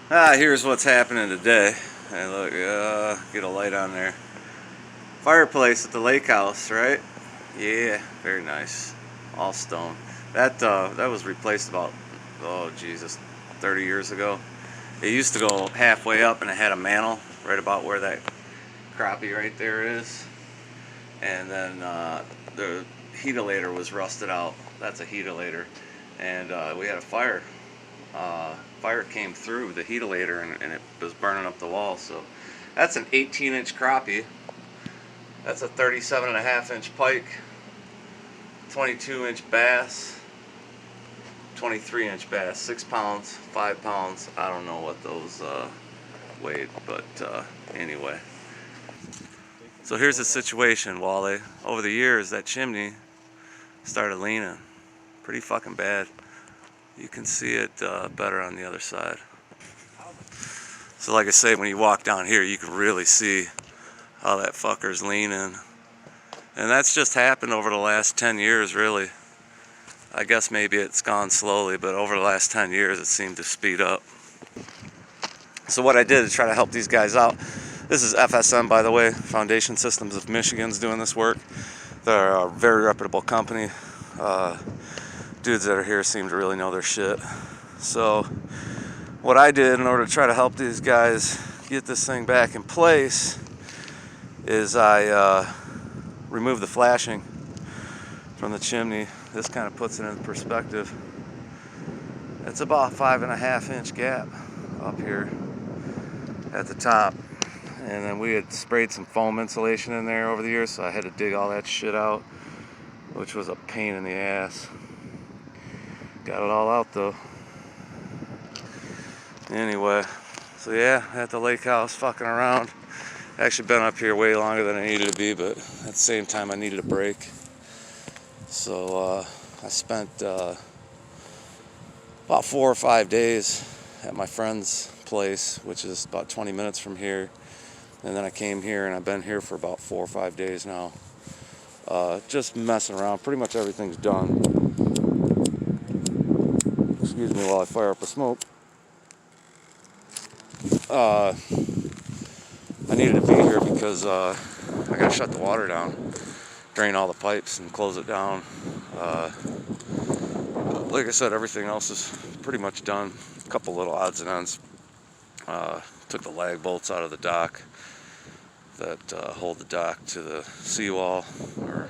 Here's what's happening today. Hey, look, get a light on there. Fireplace at the lake house, right? Yeah, very nice. All stone. That was replaced about, oh Jesus, 30 years ago. It used to go halfway up and it had a mantle right about where that crappie right there is. And then the heatilator was rusted out. That's a heatilator. And we had a fire. Fire came through the heatilator and it was burning up the wall. So that's an 18-inch crappie. That's a 37.5-inch pike, 22-inch bass, 23-inch bass, 6 pounds, 5 pounds. I don't know what those weighed, but anyway. So here's the situation, Wally. Over the years, that chimney started leaning pretty fucking bad. You can see it better on the other side. So like I say, when you walk down here, you can really see how that fucker's leaning. And that's just happened over the last 10 years, really. I guess maybe it's gone slowly, but over the last 10 years, it seemed to speed up. So what I did to try to help these guys out, this is FSM, by the way, Foundation Systems of Michigan's doing this work. They're a very reputable company. Dudes that are here seem to really know their shit. So what I did in order to try to help these guys get this thing back in place is I removed the flashing from the chimney. This kind of puts it in perspective. It's about 5.5-inch gap up here at the top. And then we had sprayed some foam insulation in there over the years, so I had to dig all that shit out, which was a pain in the ass. Got it all out though. Anyway, so yeah, at the lake house fucking around. Actually been up here way longer than I needed to be, but at the same time I needed a break. So I spent about 4 or 5 days at my friend's place, which is about 20 minutes from here. And then I came here and I've been here for about 4 or 5 days now. Just messing around. Pretty much everything's done. Excuse me while I fire up a smoke. I needed to be here because I gotta shut the water down, drain all the pipes and close it down. Like I said, everything else is pretty much done. A couple little odds and ends. Took the lag bolts out of the dock that hold the dock to the seawall, or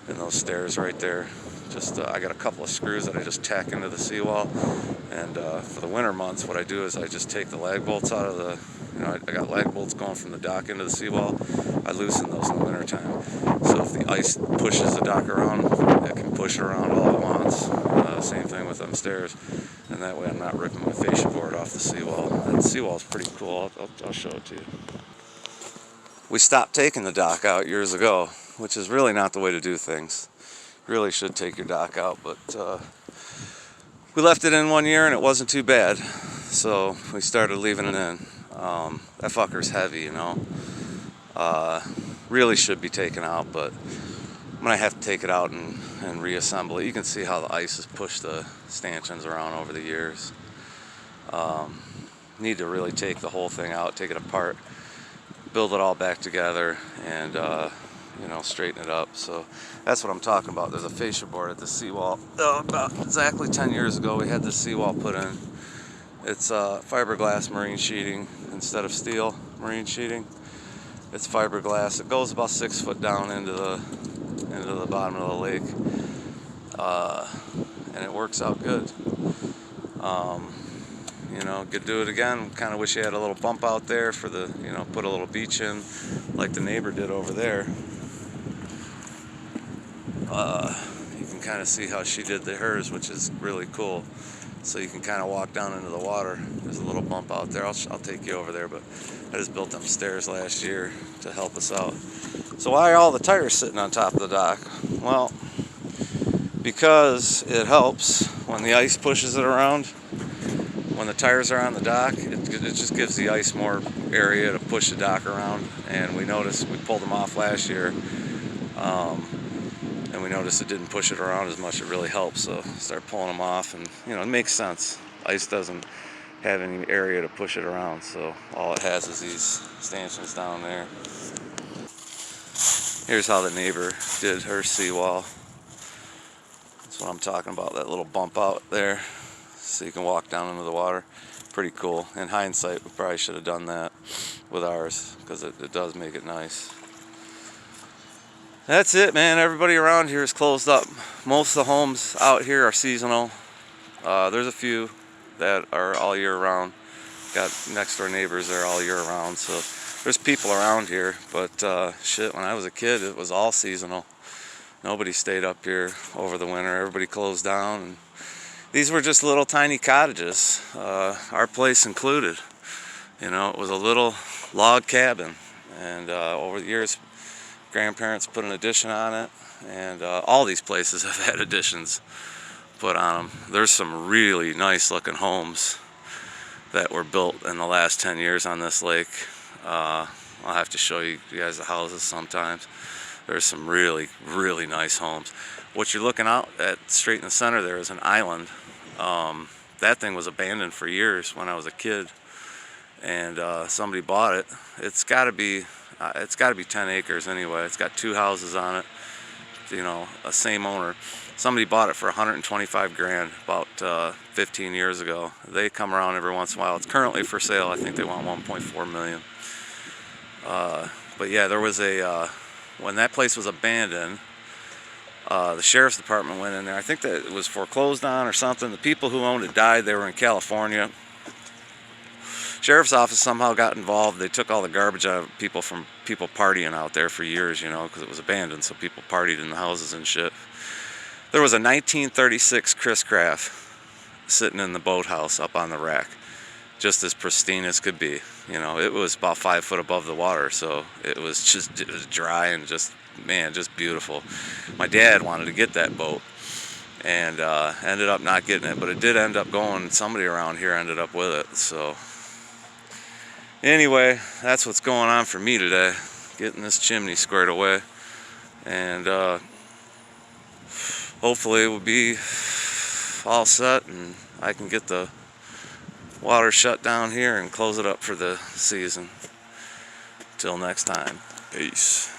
in those stairs right there. Just I got a couple of screws that I just tack into the seawall, and for the winter months what I do is I just take the lag bolts out of the, I got lag bolts going from the dock into the seawall. I loosen those in the winter time, so if the ice pushes the dock around, it can push it around all it wants. Same thing with them stairs, and that way I'm not ripping my fascia board off the seawall. That seawall's pretty cool. I'll show it to you. We stopped taking the dock out years ago, which is really not the way to do things. You really should take your dock out, but we left it in one year and it wasn't too bad, so we started leaving it in. That fucker's heavy, really should be taken out, but I'm gonna have to take it out and reassemble it. You can see how the ice has pushed the stanchions around over the years. Need to really take the whole thing out, take it apart, build it all back together, and straighten it up. So that's what I'm talking about. There's a fascia board at the seawall. About exactly 10 years ago we had this seawall put in. It's fiberglass marine sheeting instead of steel marine sheeting. It's fiberglass. It goes about 6 foot down into the bottom of the lake, and it works out good. Could do it again. Kind of wish you had a little bump out there for the, put a little beach in like the neighbor did over there. You can kind of see how she did hers, which is really cool. So you can kind of walk down into the water. There's a little bump out there. I'll take you over there, but I just built them stairs last year to help us out. So why are all the tires sitting on top of the dock? Well, because it helps when the ice pushes it around. When the tires are on the dock, it just gives the ice more area to push the dock around. And we noticed, we pulled them off last year, and we noticed it didn't push it around as much. It really helps, so start pulling them off, and it makes sense. Ice doesn't have any area to push it around, so all it has is these stanchions down there. Here's how the neighbor did her seawall. That's what I'm talking about, that little bump out there so you can walk down into the water. Pretty cool. In hindsight, we probably should have done that with ours because it does make it nice. That's it, man. Everybody around here is closed up. Most of the homes out here are seasonal. There's a few that are all year round. Got next door neighbors that are all year round, so there's people around here. But shit, when I was a kid, it was all seasonal. Nobody stayed up here over the winter. Everybody closed down, and these were just little tiny cottages, our place included. You know, it was a little log cabin, and over the years, grandparents put an addition on it, and all these places have had additions put on them. There's some really nice looking homes that were built in the last 10 years on this lake. I'll have to show you guys the houses sometimes. There's some really, really nice homes. What you're looking out at straight in the center there is an island. That thing was abandoned for years when I was a kid, and somebody bought it. It's got to be 10 acres anyway. It's got 2 houses on it. You know, a same owner. Somebody bought it for 125 grand about 15 years ago. They come around every once in a while. It's currently for sale. I think they want 1.4 million. But yeah, there was when that place was abandoned, the sheriff's department went in there. I think that it was foreclosed on or something. The people who owned it died. They were in California. Sheriff's office somehow got involved. They took all the garbage out of people partying out there for years, you know, because it was abandoned, so people partied in the houses and shit. There was a 1936 Chris Craft sitting in the boathouse up on the rack, just as pristine as could be. You know, it was about 5 foot above the water, so it was dry and just beautiful. My dad wanted to get that boat and ended up not getting it, but it did end up going. Somebody around here ended up with it. So anyway, that's what's going on for me today, getting this chimney squared away, and hopefully it will be all set and I can get the water shut down here and close it up for the season. Till next time, peace.